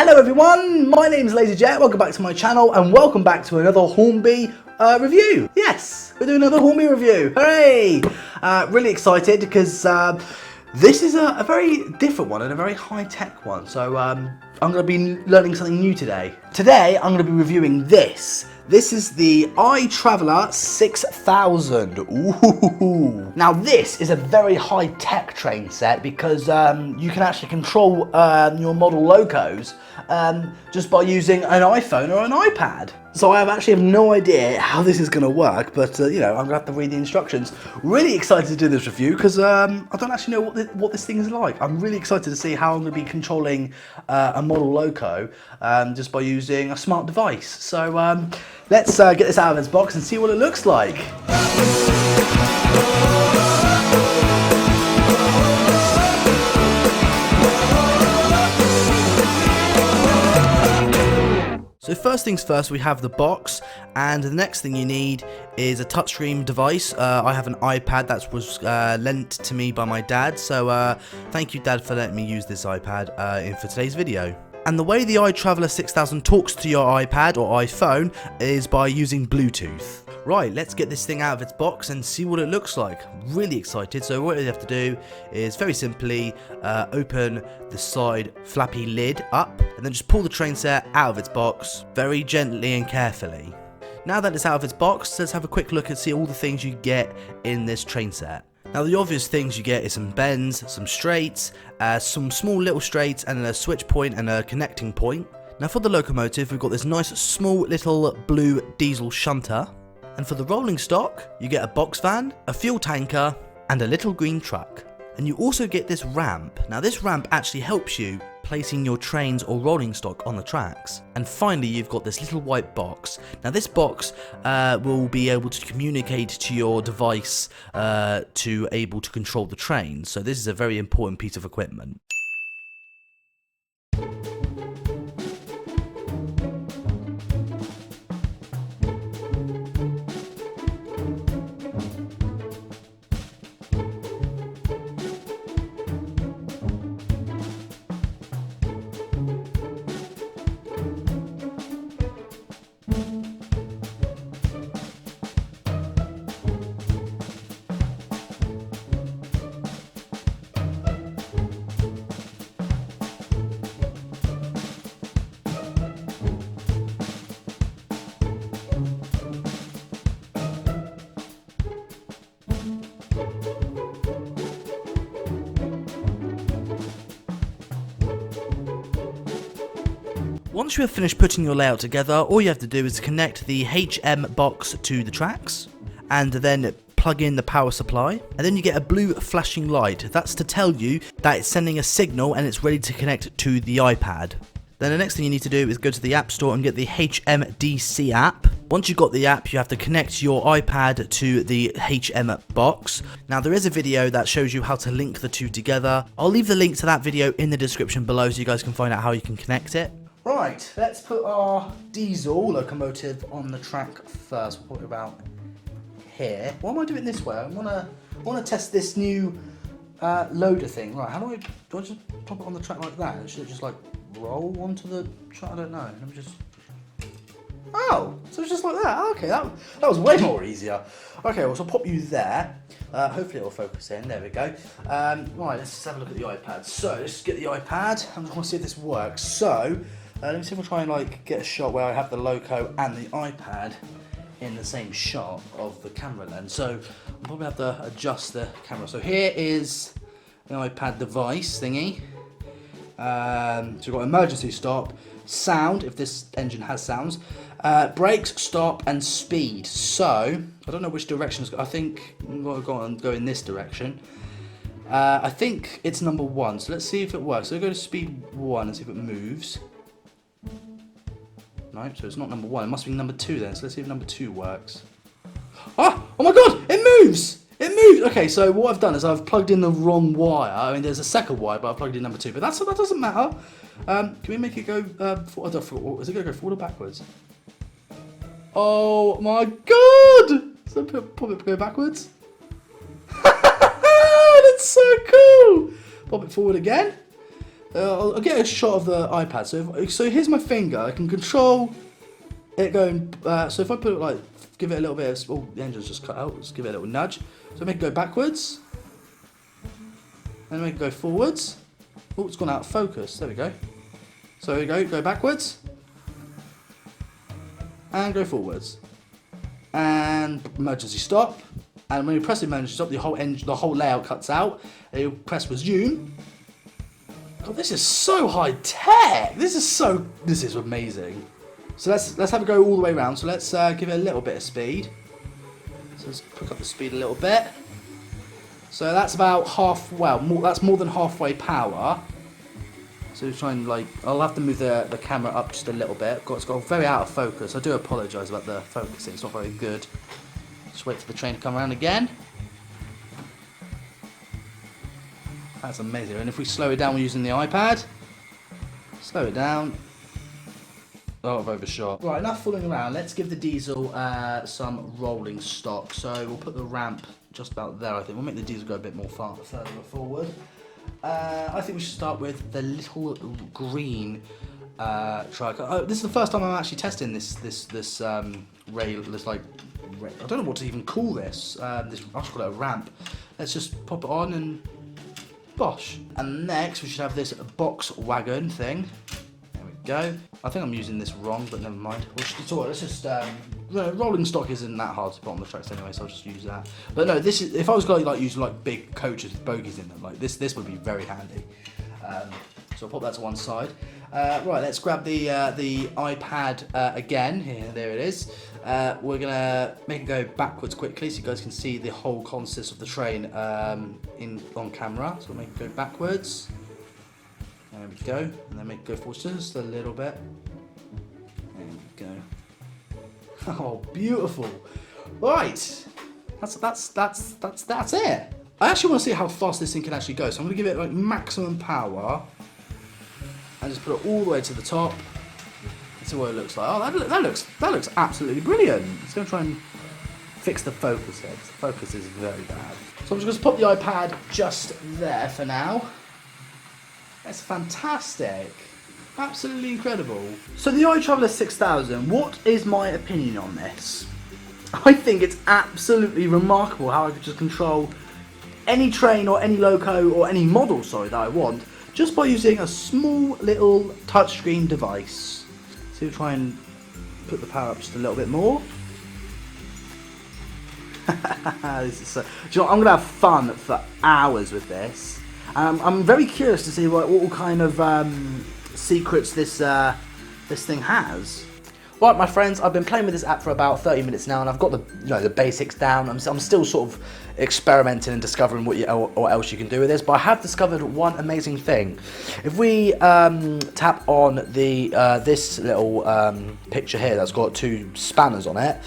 Hello everyone, my name is LAZERJET, welcome back to my channel and welcome back to another Hornby review. Yes, we're doing another Hornby review, hooray! Really excited because this is a very different one and a very high-tech one, so I'm going to be learning something new today. Today I'm going to be reviewing this. This is the iTraveller 6000. Ooh. Now this is a very high-tech train set because you can actually control your model locos just by using an iPhone or an iPad. So I actually have no idea how this is going to work, but you know, I'm going to have to read the instructions. Really excited to do this review because I don't actually know what this thing is like. I'm really excited to see how I'm going to be controlling a model loco just by using a smart device. So let's get this out of its box and see what it looks like. So first things first, we have the box, and the next thing you need is a touchscreen device. I have an iPad that was lent to me by my dad, so thank you, Dad, for letting me use this iPad for today's video. And the way the iTraveller 6000 talks to your iPad or iPhone is by using Bluetooth. Right, let's get this thing out of its box and see what it looks like. Really excited. So what you have to do is very simply open the side flappy lid up and then just pull the train set out of its box very gently and carefully. Now that it's out of its box, let's have a quick look and see all the things you get in this train set. Now the obvious things you get is some bends, some straights, some small little straights and a switch point and a connecting point. Now for the locomotive, we've got this nice small little blue diesel shunter. And for the rolling stock, you get a box van, a fuel tanker, and a little green truck. And you also get this ramp. Now this ramp actually helps you placing your trains or rolling stock on the tracks. And finally, you've got this little white box. Now this box will be able to communicate to your device to able to control the train. So this is a very important piece of equipment. Once you have finished putting your layout together, all you have to do is connect the HM box to the tracks and then plug in the power supply, and then you get a blue flashing light. That's to tell you that it's sending a signal and it's ready to connect to the iPad. Then the next thing you need to do is go to the App Store and get the HMDC app. Once you've got the app, you have to connect your iPad to the HM box. Now there is a video that shows you how to link the two together. I'll leave the link to that video in the description below so you guys can find out how you can connect it. Right, let's put our diesel locomotive on the track first. We'll put it about here. Why am I doing it this way? I want to test this new loader thing. Right, do I just pop it on the track like that? Should it just like roll onto the track? I don't know. Let me just. Oh, so it's just like that. Okay, that was way more easier. Okay, well, so I'll pop you there. Hopefully it will focus in. There we go. Right, let's just have a look at the iPad. So let's get the iPad. I just want to see if this works. So. Let me see if I try and like get a shot where I have the loco and the iPad in the same shot of the camera lens. So I'll probably have to adjust the camera. So here is the iPad device thingy. So we've got emergency stop, sound if this engine has sounds, brakes, stop, and speed. So I don't know which direction it's got. I think I'm going to go in this direction. I think it's number 1. So let's see if it works. So we'll go to speed 1 and see if it moves. No, so it's not number 1. It must be number 2 then. So let's see if number 2 works. Oh my god! It moves! It moves! Okay, so what I've done is I've plugged in the wrong wire. I mean, there's a second wire, but I plugged in number 2. But that doesn't matter. Can we make it go forward? Is it going to go forward or backwards? Oh my god! So pop it go backwards. That's so cool! Pop it forward again. I'll get a shot of the iPad. So here's my finger. I can control it going. So if I put it like, give it a little bit of. Oh, the engine's just cut out. Let's give it a little nudge. So make it go backwards. And make it go forwards. Oh, it's gone out of focus. There we go. So there we go. Go backwards. And go forwards. And emergency stop. And when you press the emergency stop, the whole layout cuts out. And you press resume. God, this is so high tech. This is amazing. So let's have it go all the way around. So let's give it a little bit of speed. So let's pick up the speed a little bit. So that's about half. Well, that's more than halfway power. So try and I'll have to move the camera up just a little bit. It's got very out of focus. I do apologise about the focusing. It's not very good. Just wait for the train to come around again. That's amazing. And if we slow it down, we're using the iPad. Slow it down. Oh, I've overshot. Right, enough fooling around. Let's give the diesel some rolling stock. So we'll put the ramp just about there, I think. We'll make the diesel go a bit more further forward. I think we should start with the little green truck. Oh, this is the first time I'm actually testing this rail. I don't know what to even call this. I'll just call it a ramp. Let's just pop it on and bosh. And next we should have this box wagon thing. There we go. I think I'm using this wrong, but never mind. It's alright. Let's just rolling stock isn't that hard to put on the tracks anyway, so I'll just use that. But no, this is if I was going to use big coaches with bogies in them, this would be very handy. So I'll pop that to one side. Right, let's grab the iPad again. Here, there it is. We're gonna make it go backwards quickly, so you guys can see the whole consist of the train on camera. So we'll make it go backwards. There we go, and then make it go forwards just a little bit. There we go. Oh, beautiful! Right, that's it. I actually want to see how fast this thing can actually go, so I'm gonna give it maximum power. And just put it all the way to the top. Let's see what it looks like. Oh, that looks absolutely brilliant. It's going to try and fix the focus here. The focus is very bad. So I'm just going to pop the iPad just there for now. That's fantastic. Absolutely incredible. So the iTraveller 6000, what is my opinion on this? I think it's absolutely remarkable how I could just control any train or any loco or any model, sorry, that I want, just by using a small little touchscreen device. So we'll try and put the power up just a little bit more. This is so, do you know what, I'm going to have fun for hours with this. I'm very curious to see what kind of secrets this thing has. Right, my friends, I've been playing with this app for about 30 minutes now, and I've got the basics down. I'm still sort of experimenting and discovering what else you can do with this, but I have discovered one amazing thing. If we tap on this little picture here that's got two spanners on it,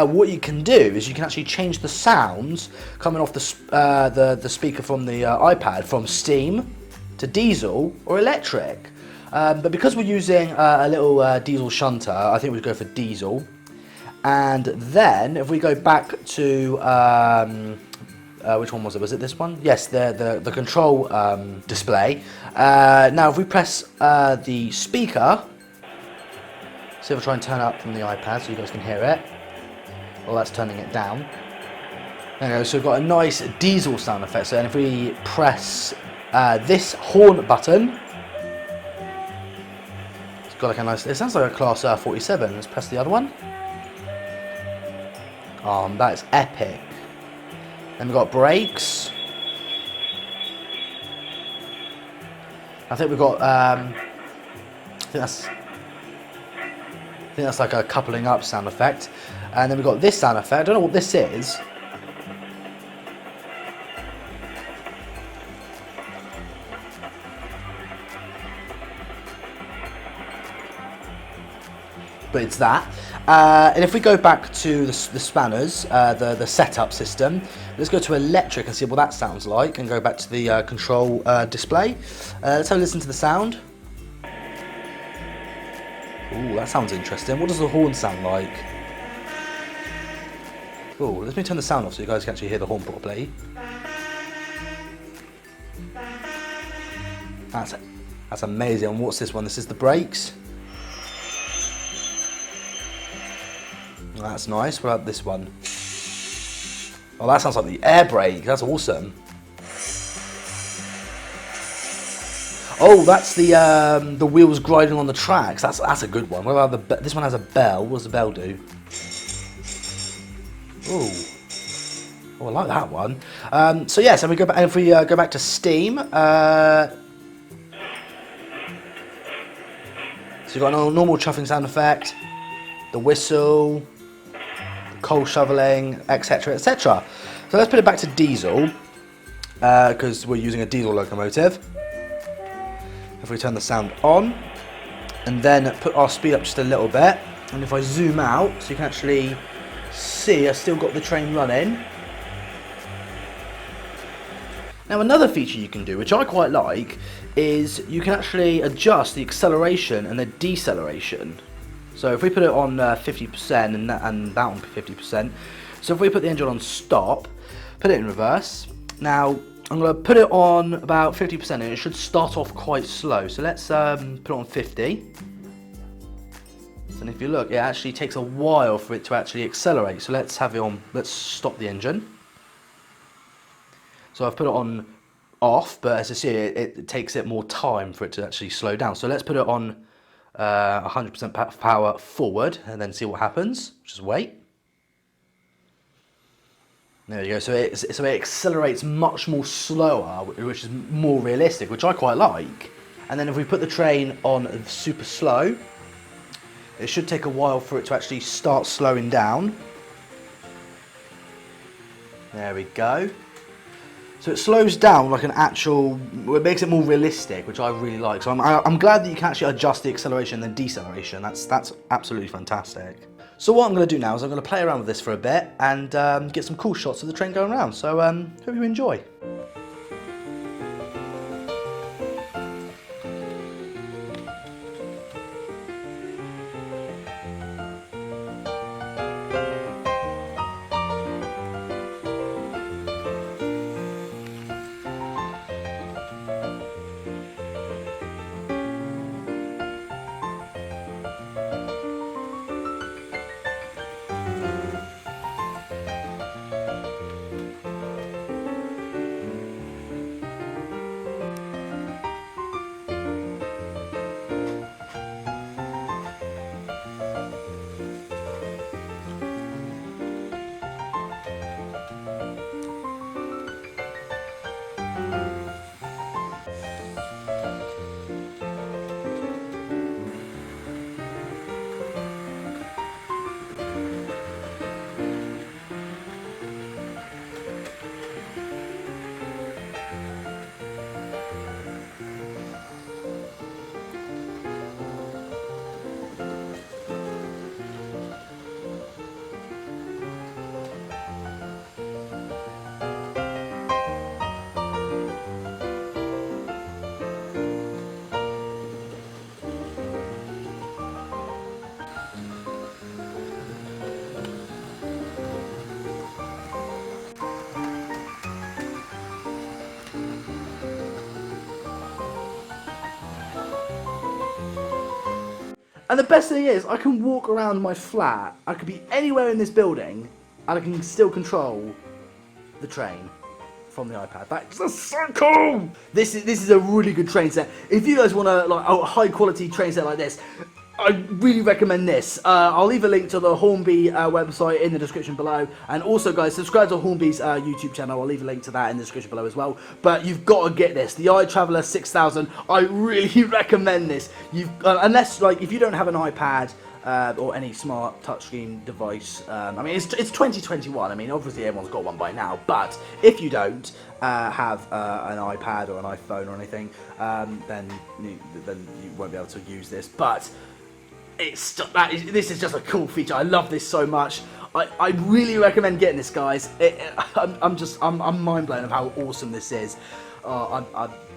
what you can do is you can actually change the sounds coming off the speaker from the iPad from steam to diesel or electric. But because we're using a little diesel shunter, I think we'd go for diesel. And then if we go back to which one was it? Was it this one? Yes, the control display. Now if we press the speaker, see if I try and turn it up from the iPad so you guys can hear it. Well, that's turning it down. There we go. So we've got a nice diesel sound effect. So, and if we press this horn button. Got like a nice, it sounds like a Class 47. Let's press the other one. Oh, that is epic. Then we've got brakes. I think we've got I think that's like a coupling up sound effect. And then we've got this sound effect. I don't know what this is. But it's that. And if we go back to the spanners, the setup system, let's go to electric and see what that sounds like, and go back to the control display. Let's have a listen to the sound. Ooh, that sounds interesting. What does the horn sound like? Ooh, let me turn the sound off so you guys can actually hear the horn properly. That's That's amazing. And what's this one? This is the brakes. That's nice. What about this one? Oh, that sounds like the air brake. That's awesome. Oh, that's the wheels grinding on the tracks. That's a good one. What about this one has a bell. What does the bell do? Ooh. Oh, I like that one. So yeah, so we go back. If we go back to Steam, so you've got a normal chuffing sound effect, the whistle, the coal shoveling, etc., etc. So let's put it back to diesel because we're using a diesel locomotive. If we turn the sound on, and then put our speed up just a little bit, and if I zoom out, so you can actually see I've still got the train running. Now another feature you can do, which I quite like, is you can actually adjust the acceleration and the deceleration. So if we put it on 50% and that on 50%, so if we put the engine on stop, put it in reverse. Now I'm going to put it on about 50% and it should start off quite slow. So let's put it on 50. And if you look, it actually takes a while for it to actually accelerate. So let's have it on, let's stop the engine. So I've put it on off, but as you see, it takes it more time for it to actually slow down. So let's put it on 100% power forward and then see what happens. Just wait. There you go. So it accelerates much more slower, which is more realistic, which I quite like. And then if we put the train on super slow, it should take a while for it to actually start slowing down. There we go. So it slows down like an actual, it makes it more realistic, which I really like. So I'm glad that you can actually adjust the acceleration and the deceleration. That's absolutely fantastic. So what I'm going to do now is I'm going to play around with this for a bit and get some cool shots of the train going around. So hope you enjoy. And the best thing is, I can walk around my flat, I could be anywhere in this building, and I can still control the train from the iPad. That's so cool! This is a really good train set. If you guys want a high quality train set like this, I really recommend this. I'll leave a link to the Hornby website in the description below. And also, guys, subscribe to Hornby's YouTube channel. I'll leave a link to that in the description below as well. But you've got to get this. The iTraveller 6000. I really recommend this. Unless, if you don't have an iPad or any smart touchscreen device. I mean, it's 2021. I mean, obviously everyone's got one by now. But if you don't have an iPad or an iPhone or anything, then you won't be able to use this. But this is just a cool feature. I love this so much. I really recommend getting this, guys. I'm mind blown of how awesome this is. I'm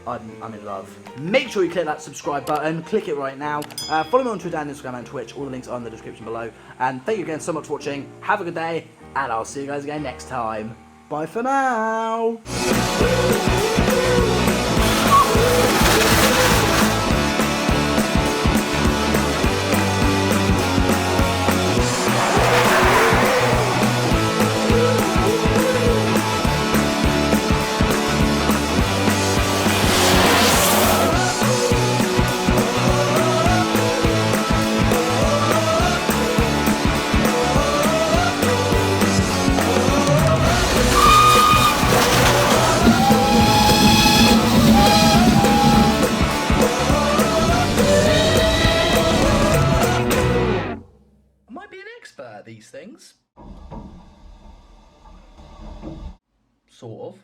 in love. Make sure you click that subscribe button. Click it right now. Follow me on Twitter and Instagram and Twitch. All the links are in the description below. And thank you again so much for watching. Have a good day, and I'll see you guys again next time. Bye for now. these things. Sort of.